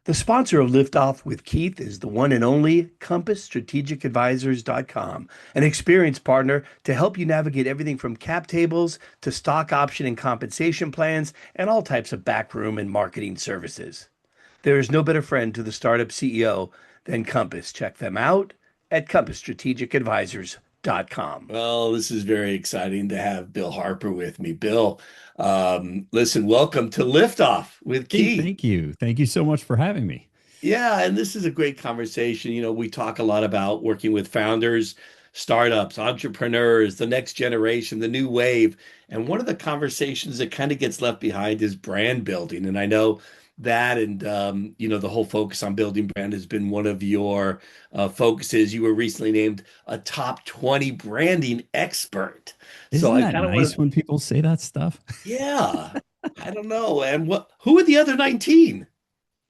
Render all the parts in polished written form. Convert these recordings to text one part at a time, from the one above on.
The sponsor of Liftoff with Keith is the one and only CompassStrategicAdvisors.com, an experienced partner to help you navigate everything from cap tables to stock option and compensation plans and all types of backroom and marketing services. There is no better friend to the startup CEO than Compass. Check them out at CompassStrategicAdvisors.com. Well, this is very exciting to have Bill Harper with me. Bill, listen, welcome to Liftoff with Hey, Keith. thank you. Thank you so much for having me. Yeah, and this is a great conversation. We talk a lot about working with founders, startups, entrepreneurs, the next generation, the new wave. And one of the conversations that kind of gets left behind is brand building. And I know that and the whole focus on building brand has been one of your focuses. You were recently named a top 20 branding expert. So Isn't I that kind of want nice to, when people say that stuff? yeah, I don't know. And who are the other 19?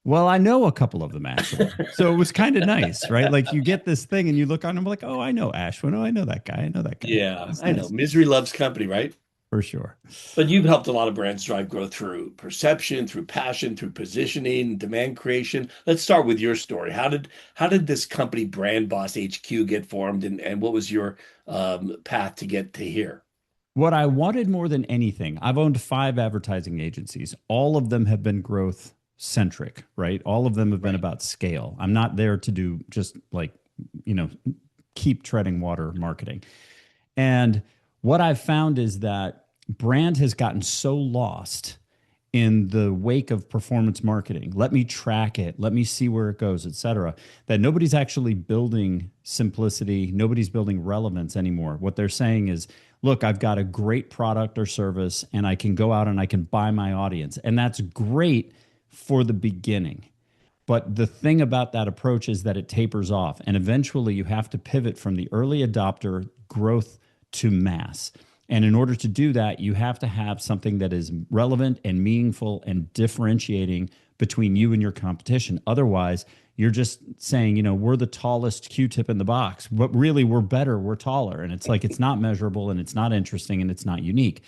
Well, I know a couple of them actually. So it was kind of nice, right? Like you get this thing and you look on them like, oh, I know Ashwin. Oh, I know that guy. I know that guy. Yeah, It's I know. nice Misery loves company, right? for sure. But you've helped a lot of brands drive growth through perception, through passion, through positioning, demand creation. Let's start with your story. How did this company Brand Boss HQ get formed, and what was your path to get to here? What I wanted more than anything, I've owned 5 advertising agencies. All of them have been growth centric, right? All of them have been Right. about scale. I'm not there to do just like, you know, keep treading water marketing. And what I've found is that brand has gotten so lost in the wake of performance marketing. Let me track it, let me see where it goes, et cetera, that nobody's actually building simplicity, nobody's building relevance anymore. What they're saying is, look, I've got a great product or service and I can go out and I can buy my audience. And that's great for the beginning. But the thing about that approach is that it tapers off. And eventually you have to pivot from the early adopter growth to mass. And in order to do that, you have to have something that is relevant and meaningful and differentiating between you and your competition. Otherwise, you're just saying, we're the tallest Q-tip in the box, but really we're better, we're taller. And it's like, it's not measurable and it's not interesting and it's not unique.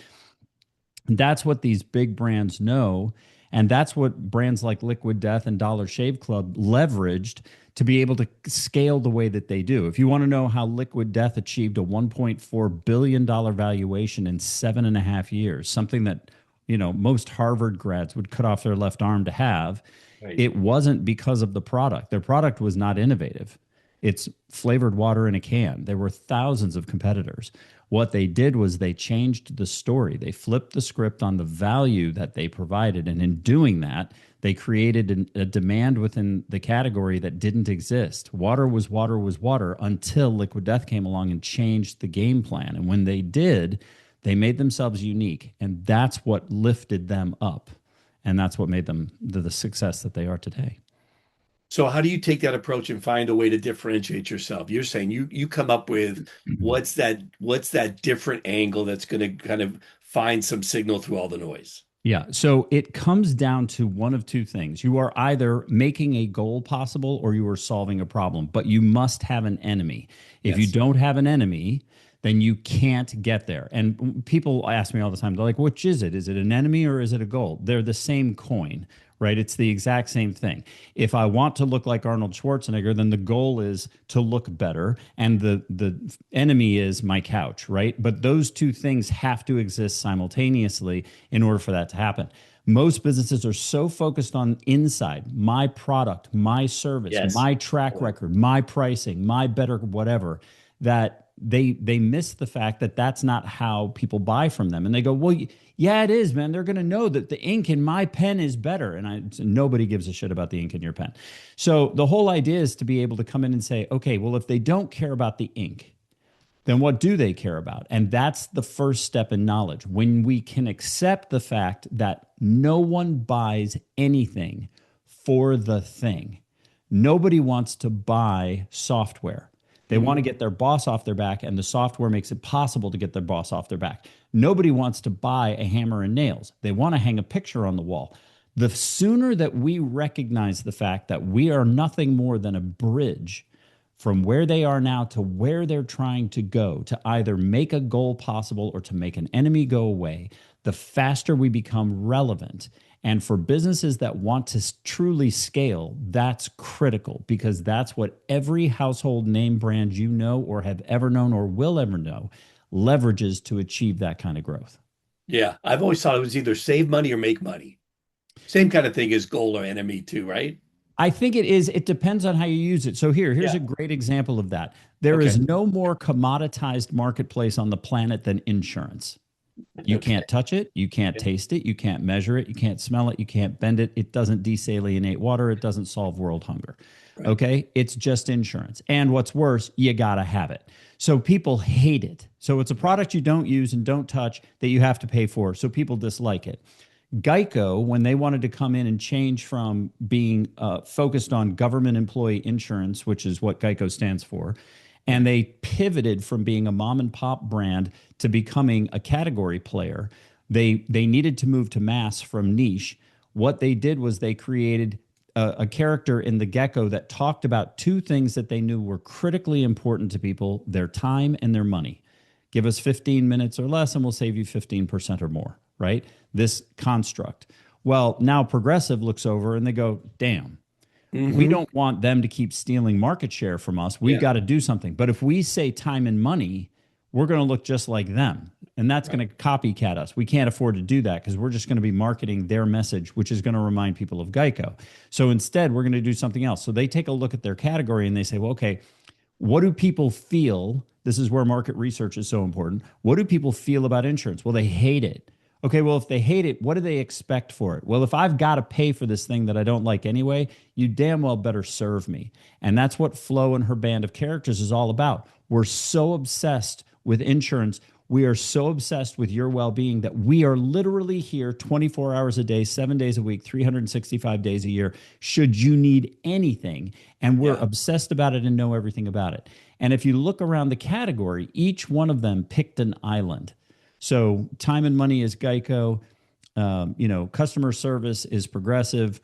That's what these big brands know. And that's what brands like Liquid Death and Dollar Shave Club leveraged to be able to scale the way that they do. If you want to know how Liquid Death achieved a $1.4 billion valuation in 7.5 years, something that, most Harvard grads would cut off their left arm to have, Right. it wasn't because of the product. Their product was not innovative. It's flavored water in a can. There were thousands of competitors. What they did was they changed the story. They flipped the script on the value that they provided. And in doing that, they created a demand within the category that didn't exist. Water was water was water until Liquid Death came along and changed the game plan. And when they did, they made themselves unique. And that's what lifted them up. And that's what made them the success that they are today. So how do you take that approach and find a way to differentiate yourself? You're saying you come up with what's that different angle that's going to kind of find some signal through all the noise. Yeah. So it comes down to one of two things. You are either making a goal possible or you are solving a problem, but you must have an enemy. If you Yes. don't have an enemy, then you can't get there. And people ask me all the time, they're like, which is it? Is it an enemy or is it a goal? They're the same coin, right? It's the exact same thing. If I want to look like Arnold Schwarzenegger, then the goal is to look better, and the enemy is my couch, right? But those two things have to exist simultaneously in order for that to happen. Most businesses are so focused on inside, my product, my service, Yes. my track record, my pricing, my better whatever, that they miss the fact that that's not how people buy from them. And they go, well, yeah, it is, man. They're going to know that the ink in my pen is better. And nobody gives a shit about the ink in your pen. So the whole idea is to be able to come in and say, okay, well, if they don't care about the ink, then what do they care about? And that's the first step in knowledge. When we can accept the fact that no one buys anything for the thing. Nobody wants to buy software. They want to Mhm. get their boss off their back, and the software makes it possible to get their boss off their back. Nobody wants to buy a hammer and nails. They want to hang a picture on the wall. The sooner that we recognize the fact that we are nothing more than a bridge from where they are now to where they're trying to go, to either make a goal possible or to make an enemy go away, the faster we become relevant And for businesses that want to truly scale, that's critical because that's what every household name brand you know or have ever known or will ever know leverages to achieve that kind of growth. Yeah, I've always thought it was either save money or make money. Same kind of thing as goal or enemy too, right? I think it is. It depends on how you use it. So here's Yeah. a great example of that. There is Okay. no more commoditized marketplace on the planet than insurance. You Okay. can't touch it. You can't Yeah. taste it. You can't measure it. You can't smell it. You can't bend it. It doesn't desalinate water. It doesn't solve world hunger. Right. Okay. It's just insurance. And what's worse, you got to have it. So people hate it. So it's a product you don't use and don't touch that you have to pay for. So people dislike it. GEICO, when they wanted to come in and change from being focused on government employee insurance, which is what GEICO stands for, and they pivoted from being a mom and pop brand to becoming a category player. They needed to move to mass from niche. What they did was they created a character in the gecko that talked about two things that they knew were critically important to people: their time and their money. Give us 15 minutes or less, and we'll save you 15% or more, right? This construct. Well, now Progressive looks over and they go, damn, we Hmm. don't want them to keep stealing market share from us. We've Yeah. got to do something. But if we say time and money, we're going to look just like them. And that's Right. going to copycat us. We can't afford to do that because we're just going to be marketing their message, which is going to remind people of Geico. So instead, we're going to do something else. So they take a look at their category and they say, well, okay, what do people feel? This is where market research is so important. What do people feel about insurance? Well, they hate it. Okay, well, if they hate it, what do they expect for it? Well, if I've got to pay for this thing that I don't like anyway, you damn well better serve me. And that's what Flo and her band of characters is all about. We're so obsessed with insurance. We are so obsessed with your well being that we are literally here 24 hours a day, 7 days a week, 365 days a year, should you need anything. And we're Yeah. obsessed about it and know everything about it. And if you look around the category, each one of them picked an island. So time and money is Geico. Customer service is Progressive.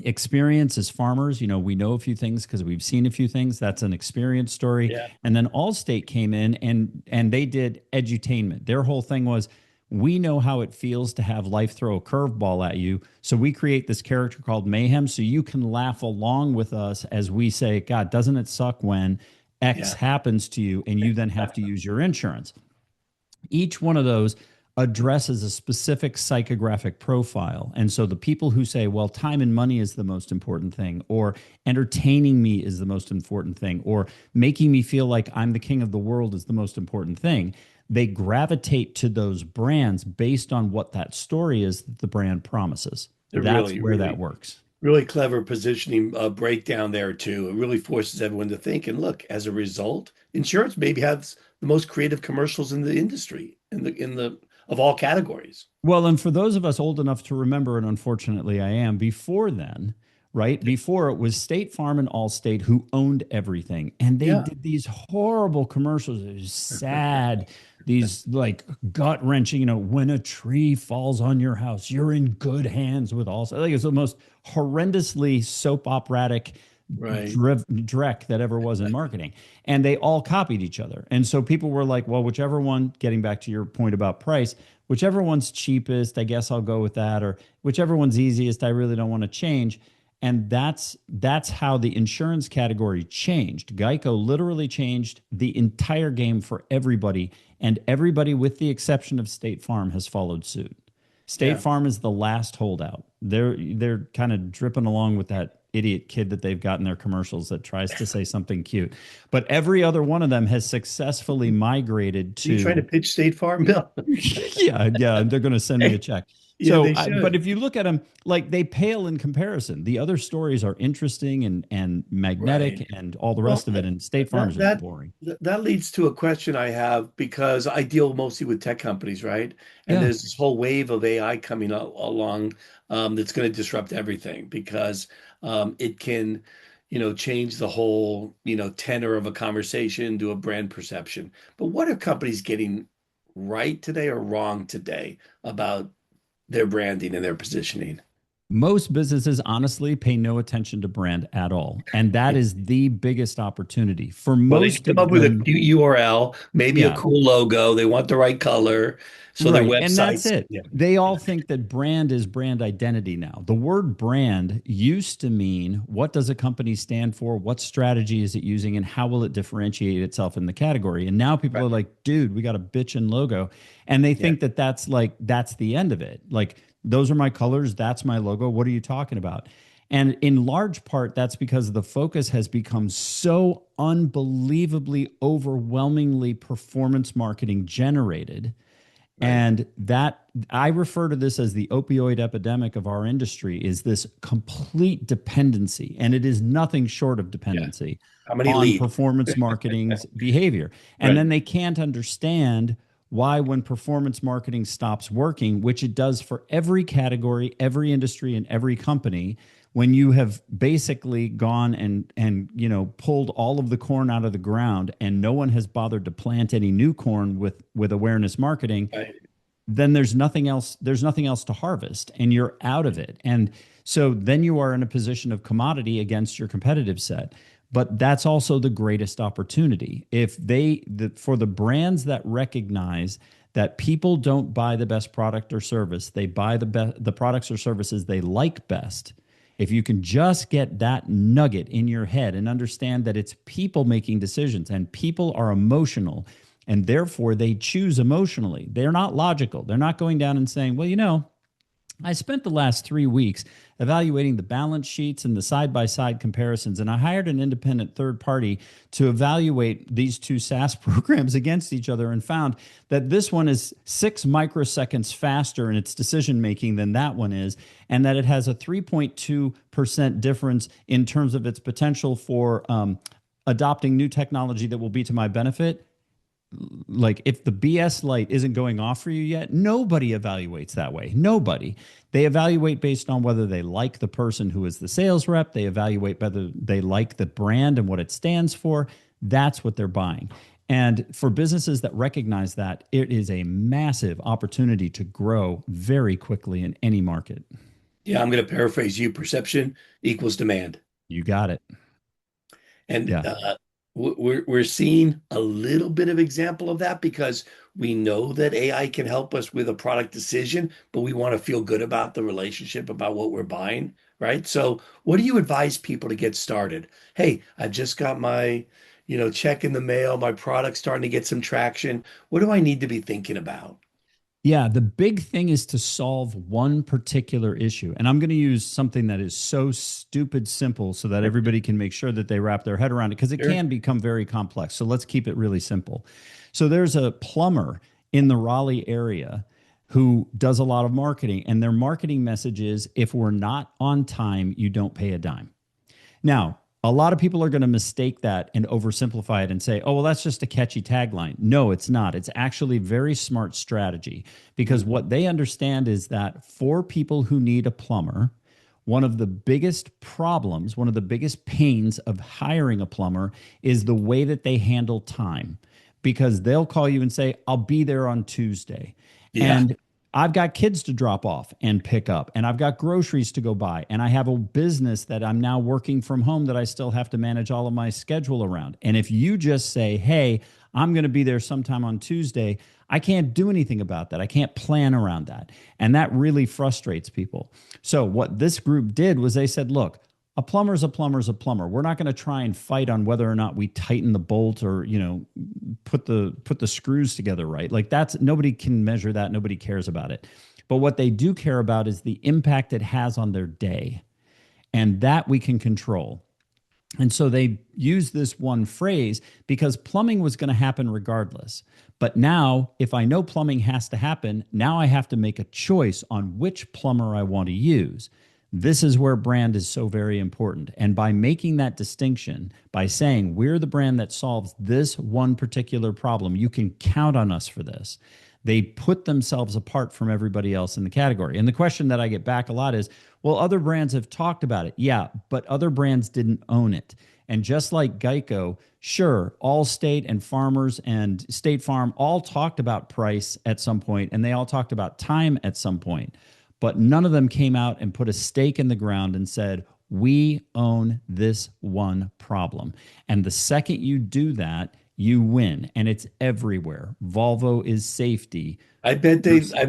Experience is Farmers. We know a few things because we've seen a few things. That's an experience story. Yeah. And then Allstate came in and they did edutainment. Their whole thing was, we know how it feels to have life throw a curveball at you. So we create this character called Mayhem so you can laugh along with us as we say, God, doesn't it suck when X Yeah. happens to you and you then have to use your insurance? Each one of those addresses a specific psychographic profile. And so the people who say, well, time and money is the most important thing, or entertaining me is the most important thing, or making me feel like I'm the king of the world is the most important thing, they gravitate to those brands based on what that story is that the brand promises. They're That's really, where that really, works. really clever positioning breakdown there too. It really forces everyone to think. And look, as a result, insurance maybe has the most creative commercials in the industry, in the of all categories. Well, and for those of us old enough to remember, and unfortunately I am, before then, right? Before it was State Farm and Allstate who owned everything. And they Yeah. did these horrible commercials. It was sad, these like gut wrenching, when a tree falls on your house, you're in good hands with Allstate. Like it's the most horrendously soap operatic Right. dreck that ever was in marketing. And they all copied each other. And so people were like, well, whichever one, getting back to your point about price, whichever one's cheapest, I guess I'll go with that, or whichever one's easiest, I really don't want to change. And that's how the insurance category changed. Geico literally changed the entire game for everybody, and everybody, with the exception of State Farm, has followed suit. State Yeah. Farm is the last holdout. They're kind of dripping along with that idiot kid that they've got in their commercials that tries to say something cute. But every other one of them has successfully migrated Are you trying to to pitch State Farm, Bill? yeah, they're going to send me a check. Yeah, they But should. if you look at them, like they pale in comparison. The other stories are interesting and Right. magnetic and all the Well, rest of it. And State Farm is that just that boring. that leads to a question I have because I deal mostly with tech companies, right? And Yeah. there's this whole wave of AI coming along that's going to disrupt everything because it can, change the whole, tenor of a conversation to a brand perception. But what are companies getting right today or wrong today about their branding and their positioning? Most businesses honestly pay no attention to brand at all. And that is the biggest opportunity for Well, they most come up of with a them. cute URL, maybe a Yeah. cool logo. They want the right color. So their Right. And that's websites. it. Yeah. They all think that brand is brand identity now. The word brand used to mean what does a company stand for? What strategy is it using? And how will it differentiate itself in the category? And now people Right. are like, dude, we got a bitchin' logo. And they Yeah. think that that's like, that's the end of it. Like, those are my colors. That's my logo. What are you talking about? And in large part, that's because the focus has become so unbelievably, overwhelmingly performance marketing generated, Right. and that I refer to this as the opioid epidemic of our industry, is this complete dependency, and it is nothing short of Yeah. dependency How many on leads? performance marketing's behavior. And Right. then they can't understand why, when performance marketing stops working, which it does for every category, every industry, and every company, when you have basically gone and pulled all of the corn out of the ground and no one has bothered to plant any new corn with awareness marketing, Right. then there's nothing else to harvest and you're out of it. And so then you are in a position of commodity against your competitive set. But that's also the greatest opportunity. For the brands that recognize that people don't buy the best product or service, they buy the products or services they like best. If you can just get that nugget in your head and understand that it's people making decisions and people are emotional, and therefore they choose emotionally. They're not logical. They're not going down and saying, well, I spent the last 3 weeks evaluating the balance sheets and the side by side comparisons, and I hired an independent third party to evaluate these two SaaS programs against each other and found that this one is 6 microseconds faster in its decision making than that one is, and that it has a 3.2% difference in terms of its potential for adopting new technology that will be to my benefit. Like, if the BS light isn't going off for you yet, nobody evaluates that way. Nobody. They evaluate based on whether they like the person who is the sales rep. They evaluate whether they like the brand and what it stands for. That's what they're buying. And for businesses that recognize that, it is a massive opportunity to grow very quickly in any market. Yeah. I'm going to paraphrase you. Perception equals demand. You got it. And Yeah. we're seeing a little bit of example of that because we know that AI can help us with a product decision, but we want to feel good about the relationship about what we're buying, right? So, what do you advise people to get started? Hey, I've just got my, check in the mail, my product's starting to get some traction. What do I need to be thinking about? Yeah, the big thing is to solve one particular issue. And I'm going to use something that is so stupid simple so that everybody can make sure that they wrap their head around it, because it Sure. can become very complex. So let's keep it really simple. So there's a plumber in the Raleigh area who does a lot of marketing, and their marketing message is, if we're not on time, you don't pay a dime. Now, a lot of people are going to mistake that and oversimplify it and say, oh, well, that's just a catchy tagline. No, it's not. It's actually very smart strategy, because Mhm. what they understand is that for people who need a plumber, one of the biggest problems, one of the biggest pains of hiring a plumber is the way that they handle time, because they'll call you and say, I'll be there on Tuesday. Yeah. And I've got kids to drop off and pick up, and I've got groceries to go buy, and I have a business that I'm now working from home that I still have to manage all of my schedule around. And if you just say, hey, I'm going to be there sometime on Tuesday, I can't do anything about that. I can't plan around that. And that really frustrates people. So, what this group did was they said, look, a plumber's a plumber's a plumber. We're not going to try and fight on whether or not we tighten the bolt or, put the screws together right. Like, that's, nobody can measure that. Nobody cares about it. But what they do care about is the impact it has on their day. And that we can control. And so they use this one phrase because plumbing was going to happen regardless. But now, if I know plumbing has to happen, now I have to make a choice on which plumber I want to use. This is where brand is so very important. And by making that distinction, by saying we're the brand that solves this one particular problem, you can count on us for this. They put themselves apart from everybody else in the category. And the question that I get back a lot is, well, other brands have talked about it. Yeah, but other brands didn't own it. And just like GEICO, sure, Allstate and Farmers and State Farm all talked about price at some point, and they all talked about time at some point. but none of them came out and put a stake in the ground and said, we own this one problem. And the second you do that, you win. And it's everywhere. Volvo is safety. I bet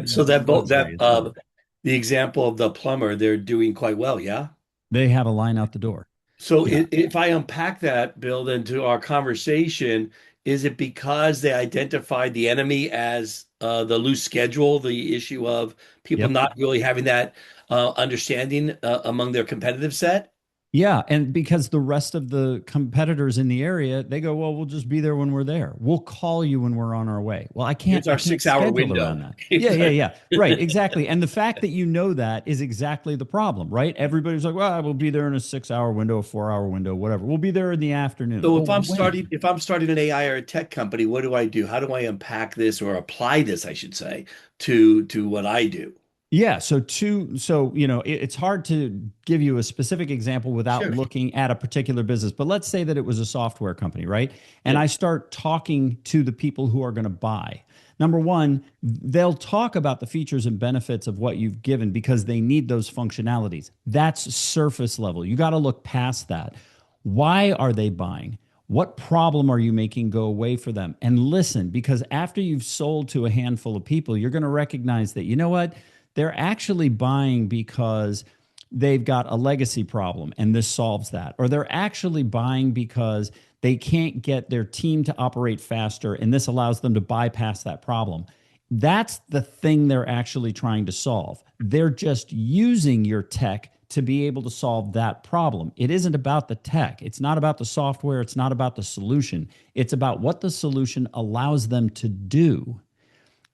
so that Luxury is safety. the example of the plumber, they're doing quite well, yeah? They have a line out the door. So Yeah. if I unpack that, Bill, into our conversation, is it because they identified the enemy as the loose schedule, the issue of people Yep. not really having that understanding among their competitive set? Yeah, and because the rest of the competitors in the area, they go, well, we'll just be there when we're there. We'll call you when we're on our way. Well, Here's I our can't 6 hour schedule window. around that. Yeah. Right, exactly. And the fact that you know that is exactly the problem, right? Everybody's like, well, we'll be there in a 6 hour window, a 4 hour window, whatever. We'll be there in the afternoon. So Well, when? if I'm starting an AI or a tech company, what do I do? How do I unpack this or apply this, I should say, to what I do? Yeah, it's hard to give you a specific example without Sure. looking at a particular business. But let's say that it was a software company, right? And Yeah. I start talking to the people who are going to buy. Number one, they'll talk about the features and benefits of what you've given because they need those functionalities. That's surface level. You got to look past that. Why are they buying? What problem are you making go away for them? And listen, because after you've sold to a handful of people, you're going to recognize that, you know what? They're actually buying because they've got a legacy problem and this solves that. Or they're actually buying because they can't get their team to operate faster and this allows them to bypass that problem. That's the thing they're actually trying to solve. They're just using your tech to be able to solve that problem. It isn't about the tech. It's not about the software. It's not about the solution. It's about what the solution allows them to do.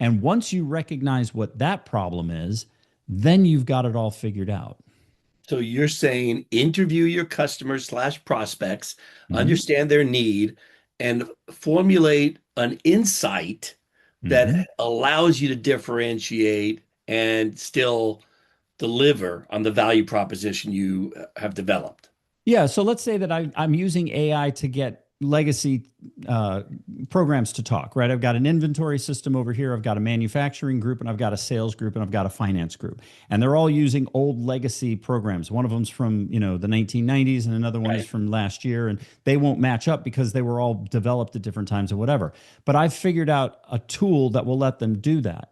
And once you recognize what that problem is, then you've got it all figured out. So you're saying interview your customers slash prospects, Mm-hmm. understand their need, and formulate an insight Mm-hmm. that allows you to differentiate and still deliver on the value proposition you have developed. Yeah. So let's say that I'm using AI to get legacy uh, programs to talk, right? I've got an inventory system over here. I've got a manufacturing group and I've got a sales group and I've got a finance group. And they're all using old legacy programs. One of them's from, the 1990s and another one is Right. from last year. And they won't match up because they were all developed at different times or whatever. But I've figured out a tool that will let them do that.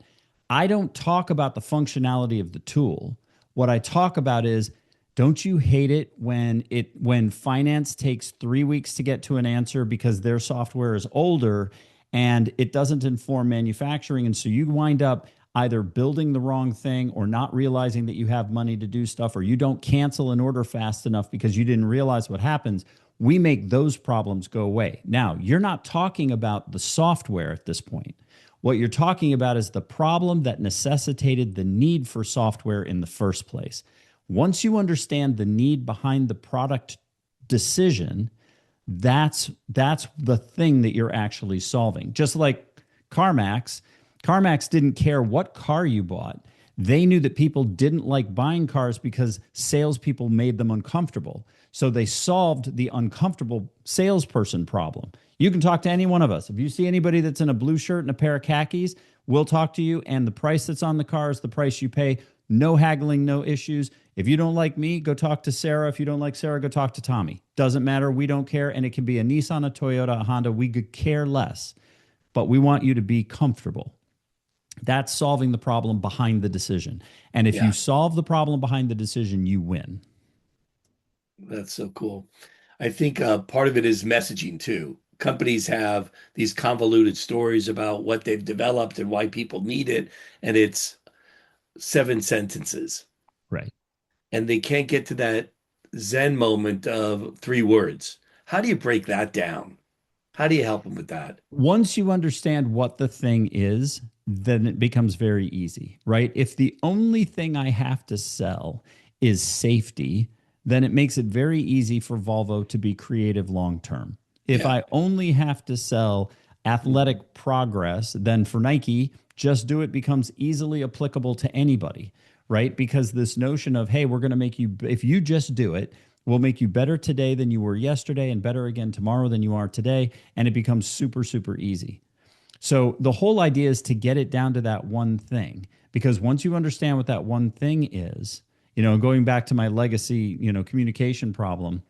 I don't talk about the functionality of the tool. What I talk about is, don't you hate it when finance takes 3 weeks to get to an answer because their software is older and it doesn't inform manufacturing, and so you wind up either building the wrong thing or not realizing that you have money to do stuff, or you don't cancel an order fast enough because you didn't realize what happens. We make those problems go away. Now, you're not talking about the software at this point. What you're talking about is the problem that necessitated the need for software in the first place. Once you understand the need behind the product decision, that's the thing that you're actually solving. Just like CarMax, CarMax didn't care what car you bought. They knew that people didn't like buying cars because salespeople made them uncomfortable. So they solved the uncomfortable salesperson problem. You can talk to any one of us. If you see anybody that's in a blue shirt and a pair of khakis, we'll talk to you. And the price that's on the car is the price you pay. No haggling, no issues. If you don't like me, go talk to Sarah. If you don't like Sarah, go talk to Tommy. Doesn't matter. We don't care. And it can be a Nissan, a Toyota, a Honda. We could care less. But we want you to be comfortable. That's solving the problem behind the decision. And if you Yeah, solve the problem behind the decision, you win. that's so cool. I think part of it is messaging too. Companies have these convoluted stories about what they've developed and why people need it, and it's 7 sentences. Right. And they can't get to that Zen moment of 3 words. How do you break that down? How do you help them with that? Once you understand what the thing is, then it becomes very easy, right? If the only thing I have to sell is safety, then it makes it very easy for Volvo to be creative long term. If Yeah. I only have to sell athletic progress, then for Nike, just do it becomes easily applicable to anybody, right? Because this notion of, hey, we're going to make you, if you just do it, we'll make you better today than you were yesterday and better again tomorrow than you are today. And it becomes super, super easy. So the whole idea is to get it down to that one thing, because once you understand what that one thing is, going back to my legacy, communication problem,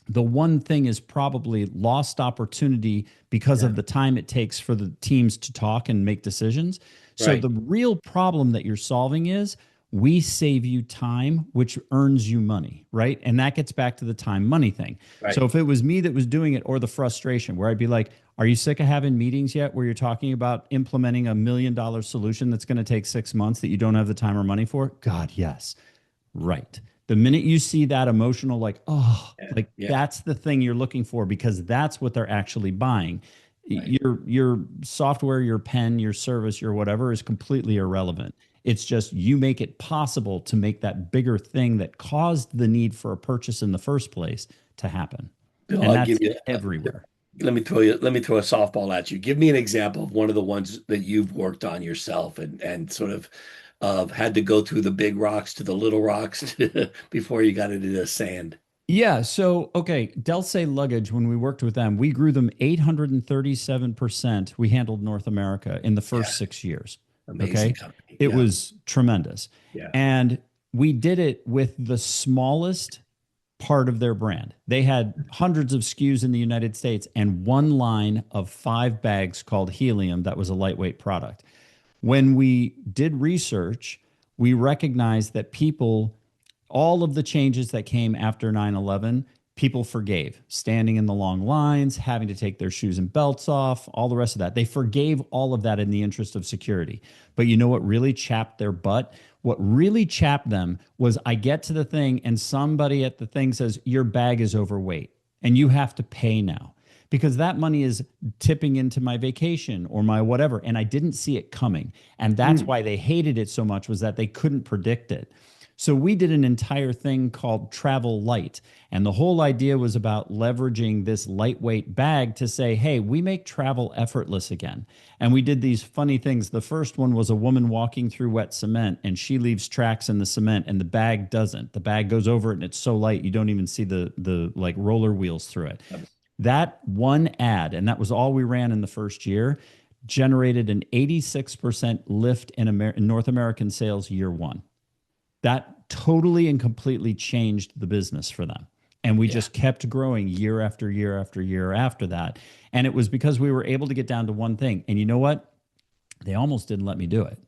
the one thing is probably lost opportunity because Yeah. of the time it takes for the teams to talk and make decisions. So Right. the real problem that you're solving is we save you time, which earns you money, right? And that gets back to the time money thing. So Right. if it was me that was doing it, or the frustration where I'd be like, are you sick of having meetings yet where you're talking about implementing $1 million solution that's going to take 6 months that you don't have the time or money for? God, yes. Right. The minute you see that emotional, like, oh, Yeah. like Yeah. that's the thing you're looking for, because that's what they're actually buying. Right. Your software, your pen, your service, your whatever is completely irrelevant. It's just you make it possible to make that bigger thing that caused the need for a purchase in the first place to happen. Bill, And I'll that's give you. everywhere. Let me throw a softball at you. Give me an example of one of the ones that you've worked on yourself and sort of had to go through the big rocks to the little rocks before you got into the sand. Yeah. So, okay, Delsey Luggage, when we worked with them, we grew them 837%. We handled North America in the Yeah. first 6 years. Amazing Okay. company. It Yeah. was tremendous. Yeah. And we did it with the smallest part of their brand. They had hundreds of SKUs in the United States and one line of 5 bags called Helium that was a lightweight product. When we did research, we recognized that people, all of the changes that came after 9/11, people forgave. Standing in the long lines, having to take their shoes and belts off, all the rest of that. They forgave all of that in the interest of security. But you know what really chapped their butt? What really chapped them was I get to the thing and somebody at the thing says, your bag is overweight and you have to pay now, because that money is tipping into my vacation or my whatever. And I didn't see it coming. And that's Mm. why they hated it so much, was that they couldn't predict it. So we did an entire thing called Travel Light. And the whole idea was about leveraging this lightweight bag to say, hey, we make travel effortless again. And we did these funny things. The first one was a woman walking through wet cement and she leaves tracks in the cement and the bag doesn't. The bag goes over it and it's so light you don't even see the like roller wheels through it. That one ad, and that was all we ran in the first year, generated an 86% lift in North American sales year one. That totally and completely changed the business for them. And we Yeah. just kept growing year after year after year after that. And it was because we were able to get down to one thing. And you know what? They almost didn't let me do it.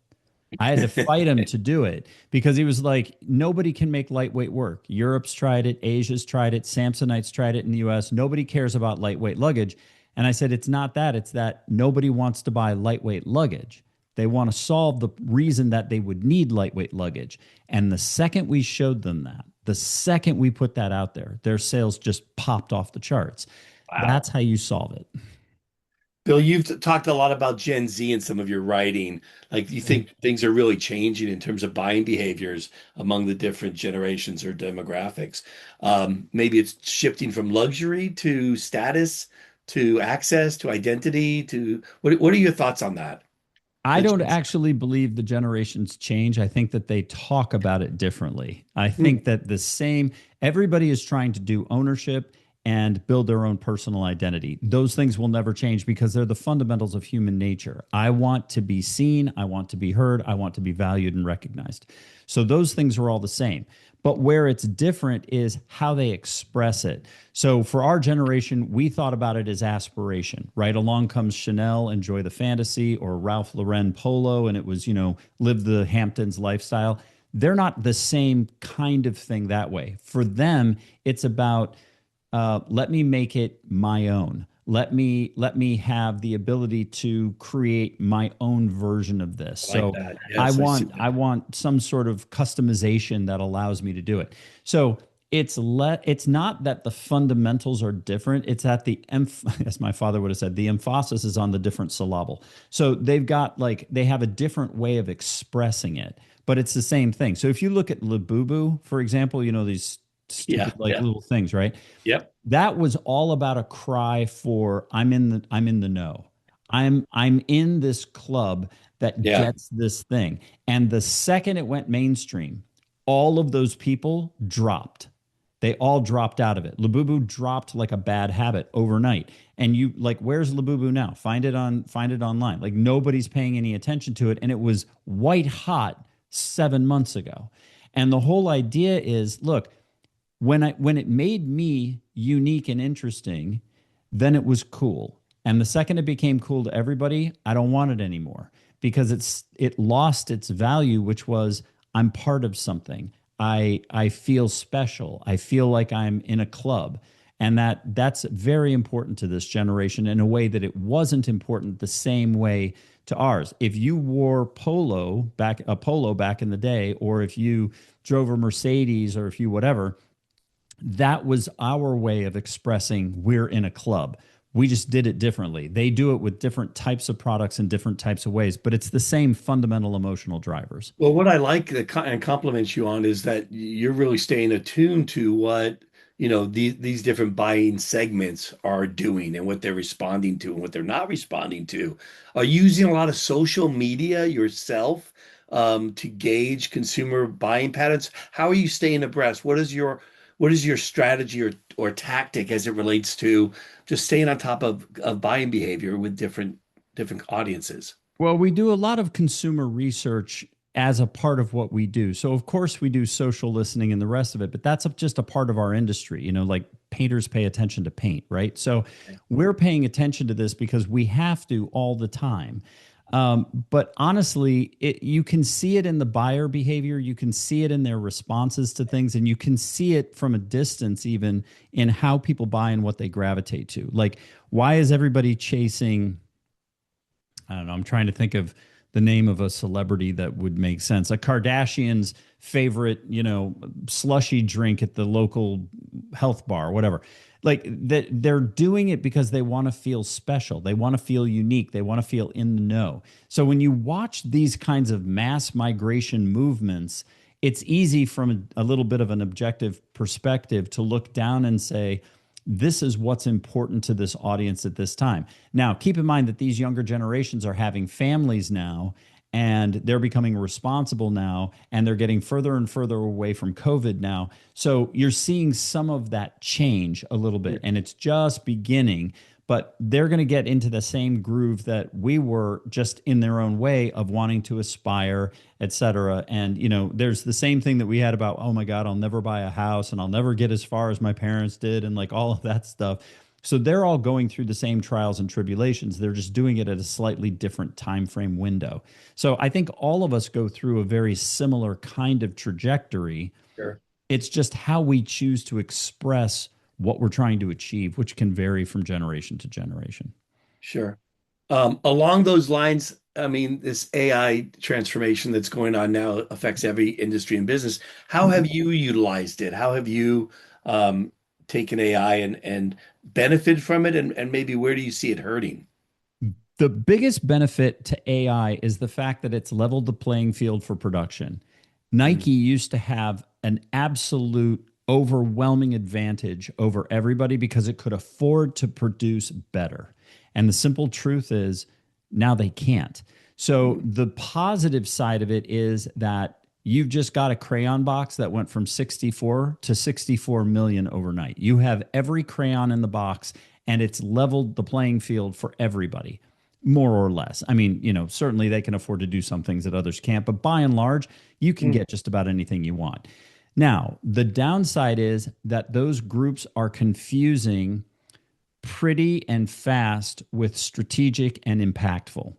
I had to fight him to do it, because he was like, nobody can make lightweight work. Europe's tried it, Asia's tried it, Samsonite's tried it in the US. Nobody cares about lightweight luggage. And I said, it's not that, it's that nobody wants to buy lightweight luggage. They want to solve the reason that they would need lightweight luggage. And the second we showed them that, the second we put that out there, their sales just popped off the charts. Wow. That's how you solve it. Bill, you've talked a lot about Gen Z in some of your writing. Like, do you think things are really changing in terms of buying behaviors among the different generations or demographics? Maybe it's shifting from luxury to status, to access, to identity, to what are your thoughts on that? I The don't Gen Z. actually believe the generations change. I think that they talk about it differently. I Hmm. think that everybody is trying to do ownership and build their own personal identity. Those things will never change because they're the fundamentals of human nature. I want to be seen, I want to be heard, I want to be valued and recognized. So those things are all the same. But where it's different is how they express it. So for our generation, we thought about it as aspiration, right? Along comes Chanel, enjoy the fantasy, or Ralph Lauren polo, and it was, live the Hamptons lifestyle. They're not the same kind of thing that way. For them, it's about let me make it my own. Let me have the ability to create my own version of this. I like So that. I Yes, I see want that. I want some sort of customization that allows me to do it. So it's not that the fundamentals are different. It's that as my father would have said, the emphasis is on the different syllable. So they have a different way of expressing it, but it's the same thing. So if you look at Labubu, for example, these Yeah, stupid like yeah. little things, right? Yep. That was all about a cry for I'm in the know. I'm in this club that Yeah. gets this thing. And the second it went mainstream, all of those people dropped. They all dropped out of it. Labubu dropped like a bad habit overnight. And you like, where's Labubu now? Find it online. Like nobody's paying any attention to it. And it was white hot 7 months ago. And the whole idea is, look, when it made me unique and interesting, then it was cool. And the second it became cool to everybody, I don't want it anymore because it lost its value, which was I'm part of something. I feel special. I feel like I'm in a club. And that's very important to this generation in a way that it wasn't important the same way to ours. If you wore a polo back in the day, or if you drove a Mercedes, or if you whatever, that was our way of expressing we're in a club. We just did it differently. They do it with different types of products in different types of ways, but it's the same fundamental emotional drivers. Well, what I like and compliment you on is that you're really staying attuned to what, these different buying segments are doing and what they're responding to and what they're not responding to. Are you using a lot of social media yourself to gauge consumer buying patterns? How are you staying abreast? What is your strategy or tactic as it relates to just staying on top of buying behavior with different audiences? Well, we do a lot of consumer research as a part of what we do. So, of course, we do social listening and the rest of it, but that's just a part of our industry. Like painters pay attention to paint, right? So, we're paying attention to this because we have to all the time. But honestly, you can see it in the buyer behavior. You can see it in their responses to things, and you can see it from a distance, even in how people buy and what they gravitate to. Like, why is everybody chasing? I don't know. I'm trying to think of the name of a celebrity that would make sense. A Kardashian's favorite, slushy drink at the local health bar, whatever. Like that, they're doing it because they want to feel special. They want to feel unique. They want to feel in the know. So when you watch these kinds of mass migration movements, it's easy from a little bit of an objective perspective to look down and say, this is what's important to this audience at this time. Now, keep in mind that these younger generations are having families now, and they're becoming responsible now, and they're getting further and further away from COVID now. So you're seeing some of that change a little bit, and it's just beginning. But they're going to get into the same groove that we were, just in their own way of wanting to aspire, et cetera. And, there's the same thing that we had about, oh my God, I'll never buy a house and I'll never get as far as my parents did, and like all of that stuff. So they're all going through the same trials and tribulations. They're just doing it at a slightly different time frame window. So I think all of us go through a very similar kind of trajectory. Sure. It's just how we choose to express what we're trying to achieve, which can vary from generation to generation. Sure. Along those lines, I mean, this AI transformation that's going on now affects every industry and business. How have you utilized it? How have you taken AI and benefited from it? And maybe where do you see it hurting? The biggest benefit to AI is the fact that it's leveled the playing field for production. Nike used to have an absolute overwhelming advantage over everybody because it could afford to produce better. And the simple truth is now they can't. So the positive side of it is that you've just got a crayon box that went from 64 to 64 million overnight. You have every crayon in the box, and it's leveled the playing field for everybody, more or less. I mean, certainly they can afford to do some things that others can't, but by and large, you can get just about anything you want. Now, the downside is that those groups are confusing pretty and fast with strategic and impactful.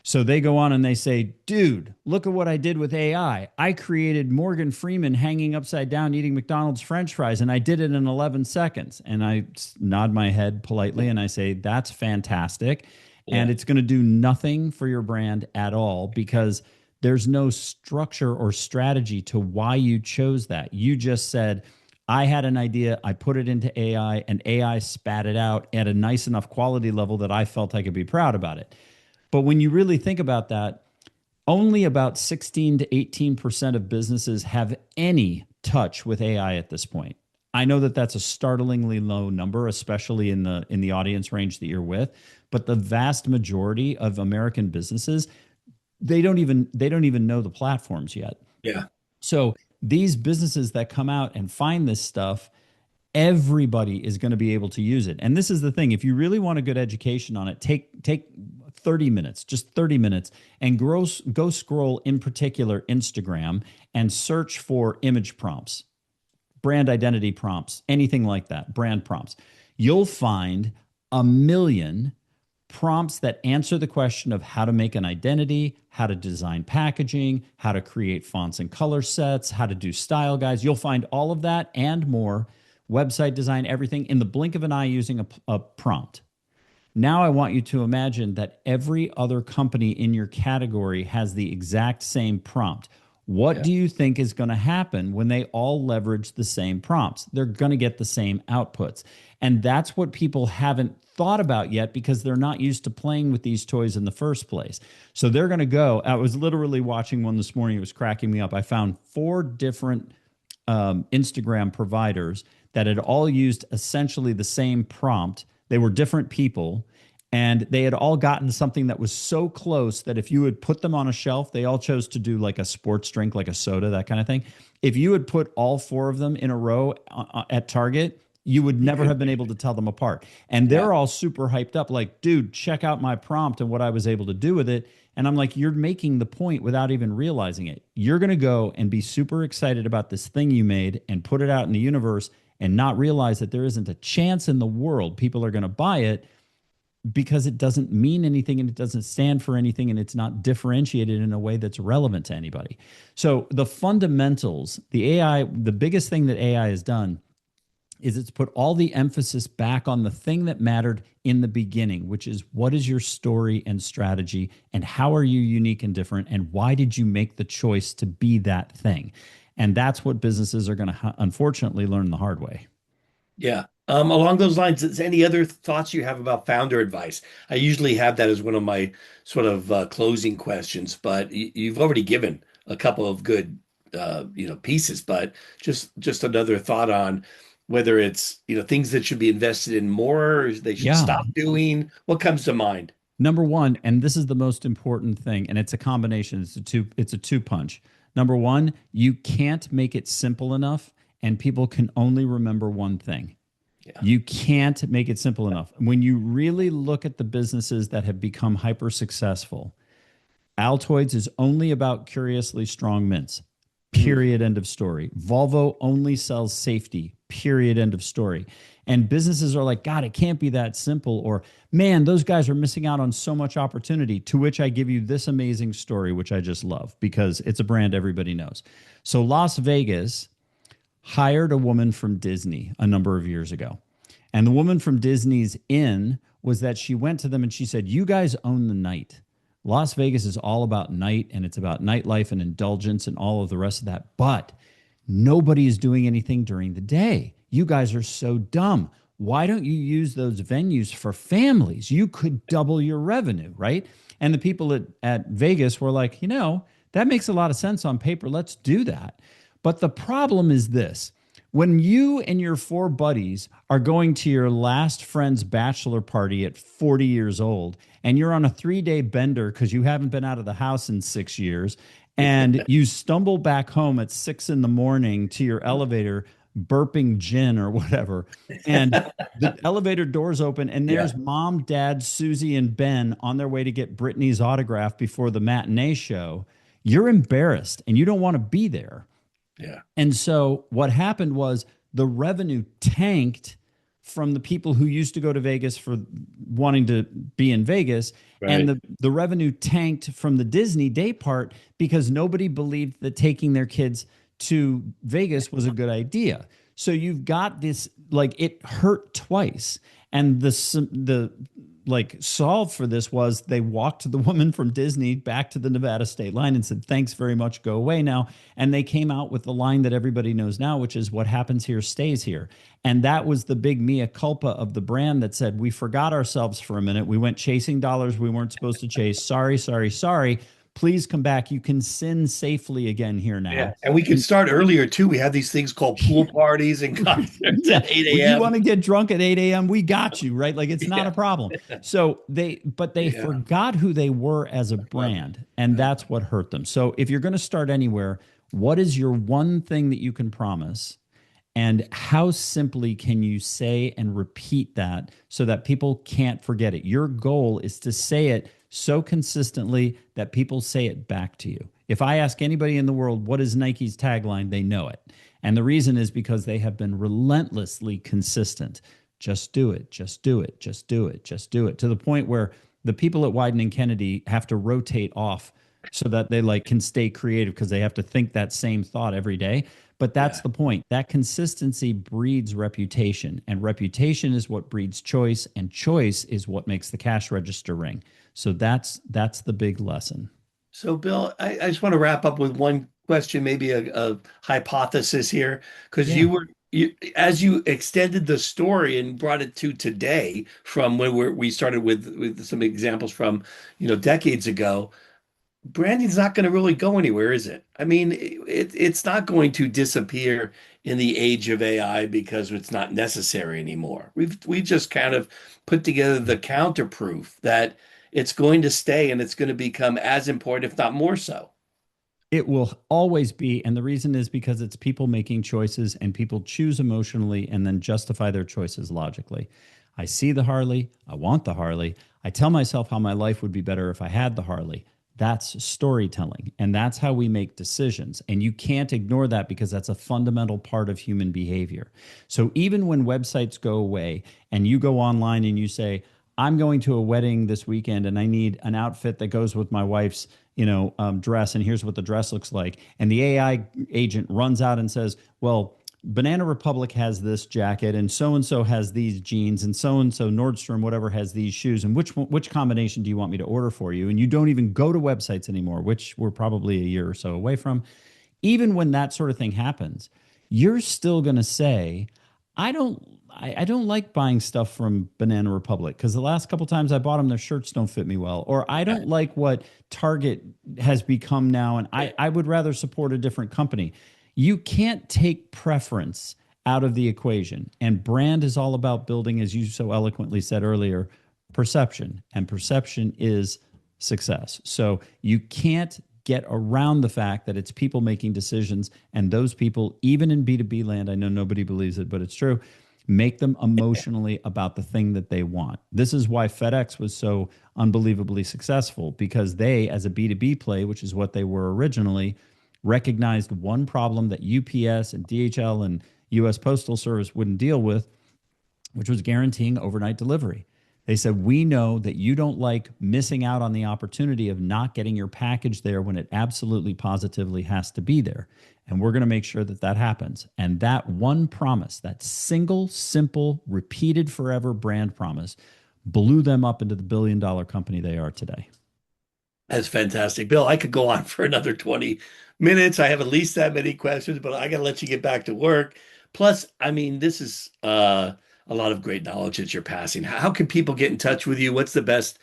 So they go on and they say, dude, look at what I did with AI. I created Morgan Freeman hanging upside down eating McDonald's French fries, and I did it in 11 seconds. And I nod my head politely and I say, that's fantastic. Yeah. And it's going to do nothing for your brand at all because there's no structure or strategy to why you chose that. You just said, I had an idea, I put it into AI, and AI spat it out at a nice enough quality level that I felt I could be proud about it. But when you really think about that, only about 16 to 18% of businesses have any touch with AI at this point. I know that that's a startlingly low number, especially in the audience range that you're with, but the vast majority of American businesses, they don't even know the platforms yet. Yeah. So these businesses that come out and find this stuff, everybody is going to be able to use it. And this is the thing. If you really want a good education on it, take 30 minutes, just 30 minutes, and go scroll, in particular Instagram, and search for image prompts, brand identity prompts, anything like that, brand prompts. You'll find a million prompts that answer the question of how to make an identity, how to design packaging, how to create fonts and color sets, how to do style guides. You'll find all of that and more, website design, everything in the blink of an eye using a prompt. Now I want you to imagine that every other company in your category has the exact same prompt. What do you think is going to happen when they all leverage the same prompts? They're going to get the same outputs. And that's what people haven't thought about yet because they're not used to playing with these toys in the first place. So they're going to go. I was literally watching one this morning. It was cracking me up. I found 4 different Instagram providers that had all used essentially the same prompt. They were different people, and they had all gotten something that was so close that if you had put them on a shelf, they all chose to do like a sports drink, like a soda, that kind of thing. If you had put all 4 of them in a row at Target, you would never have been able to tell them apart. And they're all super hyped up, like, dude, check out my prompt and what I was able to do with it. And I'm like, you're making the point without even realizing it. You're going to go and be super excited about this thing you made and put it out in the universe and not realize that there isn't a chance in the world people are going to buy it because it doesn't mean anything and it doesn't stand for anything and it's not differentiated in a way that's relevant to anybody. So the fundamentals, the AI, the biggest thing that AI has done is it's put all the emphasis back on the thing that mattered in the beginning, which is what is your story and strategy and how are you unique and different and why did you make the choice to be that thing? And that's what businesses are going to unfortunately learn the hard way. Yeah. Along those lines, is any other thoughts you have about founder advice? I usually have that as one of my sort of closing questions, but you've already given a couple of good, pieces. But just another thought on whether it's things that should be invested in more, or they should stop doing. What comes to mind? Number one, and this is the most important thing, and it's a combination. It's a two punch. Number one, you can't make it simple enough, and people can only remember one thing. Yeah. You can't make it simple enough. When you really look at the businesses that have become hyper successful, Altoids is only about curiously strong mints. Period. End of story. Volvo only sells safety. Period. End of story. And businesses are like, God, it can't be that simple. Or, man, those guys are missing out on so much opportunity. To which I give you this amazing story, which I just love because it's a brand everybody knows. So Las Vegas hired a woman from Disney a number of years ago. And the woman from Disney's in was that she went to them and she said, you guys own the night. Las Vegas is all about night, and it's about nightlife and indulgence and all of the rest of that. But nobody is doing anything during the day. You guys are so dumb. Why don't you use those venues for families? You could double your revenue, right? And the people at Vegas were like, that makes a lot of sense on paper. Let's do that. But the problem is this. When you and your 4 buddies are going to your last friend's bachelor party at 40 years old, and you're on a 3-day bender because you haven't been out of the house in 6 years, and you stumble back home at 6 a.m. to your elevator, burping gin or whatever, and the elevator doors open, and there's Mom, Dad, Susie, and Ben on their way to get Britney's autograph before the matinee show, you're embarrassed, and you don't want to be there. Yeah. And so what happened was the revenue tanked from the people who used to go to Vegas for wanting to be in Vegas. Right. And the revenue tanked from the Disney day part because nobody believed that taking their kids to Vegas was a good idea. So you've got this, like, it hurt twice. And the solve for this was they walked the woman from Disney back to the Nevada state line and said, thanks very much, go away now. And they came out with the line that everybody knows now, which is what happens here stays here. And that was the big mea culpa of the brand that said, we forgot ourselves for a minute. We went chasing dollars we weren't supposed to chase. Sorry, sorry, sorry. Please come back. You can sin safely again here now. Yeah. And we can start earlier too. We have these things called pool parties and concerts at 8 a.m. If you want to get drunk at 8 a.m., we got you, right? Like, it's not a problem. So they forgot who they were as a brand, and that's what hurt them. So if you're going to start anywhere, what is your one thing that you can promise? And how simply can you say and repeat that so that people can't forget it? Your goal is to say it so consistently that people say it back to you. If I ask anybody in the world, what is Nike's tagline? They know it. And the reason is because they have been relentlessly consistent. Just do it, just do it, just do it, just do it, to the point where the people at Wieden and Kennedy have to rotate off so that they like can stay creative because they have to think that same thought every day. But that's Yeah. the point. That consistency breeds reputation, and reputation is what breeds choice, and choice is what makes the cash register ring. So that's the big lesson. So, Bill, I just want to wrap up with one question, maybe a hypothesis here, because Yeah. as you extended the story and brought it to today, from when we started with some examples from, decades ago. Branding's not going to really go anywhere, is it? I mean, it's not going to disappear in the age of AI because it's not necessary anymore. We just kind of put together the counterproof that it's going to stay and it's going to become as important, if not more so. It will always be. And the reason is because it's people making choices, and people choose emotionally and then justify their choices logically. I see the Harley. I want the Harley. I tell myself how my life would be better if I had the Harley. That's storytelling. And that's how we make decisions. And you can't ignore that because that's a fundamental part of human behavior. So even when websites go away and you go online and you say, I'm going to a wedding this weekend and I need an outfit that goes with my wife's dress, and here's what the dress looks like, and the AI agent runs out and says, well, Banana Republic has this jacket, and so has these jeans, and so Nordstrom whatever has these shoes, and which combination do you want me to order for you? And you don't even go to websites anymore, which we're probably a year or so away from. Even when that sort of thing happens, you're still going to say, I don't like buying stuff from Banana Republic because the last couple times I bought them, their shirts don't fit me well. Or I don't like what Target has become now, and I would rather support a different company. You can't take preference out of the equation. And brand is all about building, as you so eloquently said earlier, perception. And perception is success. So you can't get around the fact that it's people making decisions, and those people, even in B2B land, I know nobody believes it, but it's true, make them emotionally about the thing that they want. This is why FedEx was so unbelievably successful, because they, as a B2B play, which is what they were originally, recognized one problem that UPS and DHL and US Postal Service wouldn't deal with, which was guaranteeing overnight delivery. They said, we know that you don't like missing out on the opportunity of not getting your package there when it absolutely positively has to be there. And we're going to make sure that that happens. And that one promise, that single, simple, repeated forever brand promise, blew them up into the billion-dollar company they are today. That's fantastic. Bill, I could go on for another 20 minutes. I have at least that many questions, but I got to let you get back to work. Plus, I mean, this is a lot of great knowledge that you're passing. How can people get in touch with you? What's the best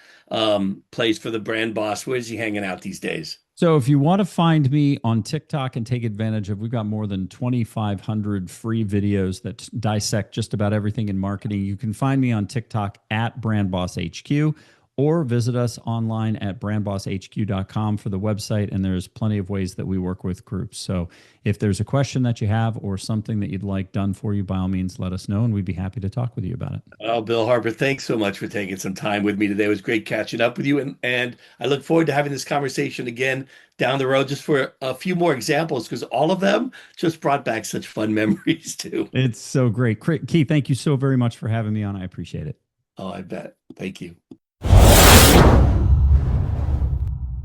place for the brand boss? Where's he hanging out these days? So if you want to find me on TikTok and take advantage of, we've got more than 2,500 free videos that dissect just about everything in marketing. You can find me on TikTok at Brand Boss HQ, or visit us online at brandbosshq.com for the website. And there's plenty of ways that we work with groups. So if there's a question that you have or something that you'd like done for you, by all means, let us know, and we'd be happy to talk with you about it. Oh, Bill Harper, thanks so much for taking some time with me today. It was great catching up with you. And I look forward to having this conversation again down the road, just for a few more examples, because all of them just brought back such fun memories too. It's so great. Keith, thank you so very much for having me on. I appreciate it. Oh, I bet. Thank you.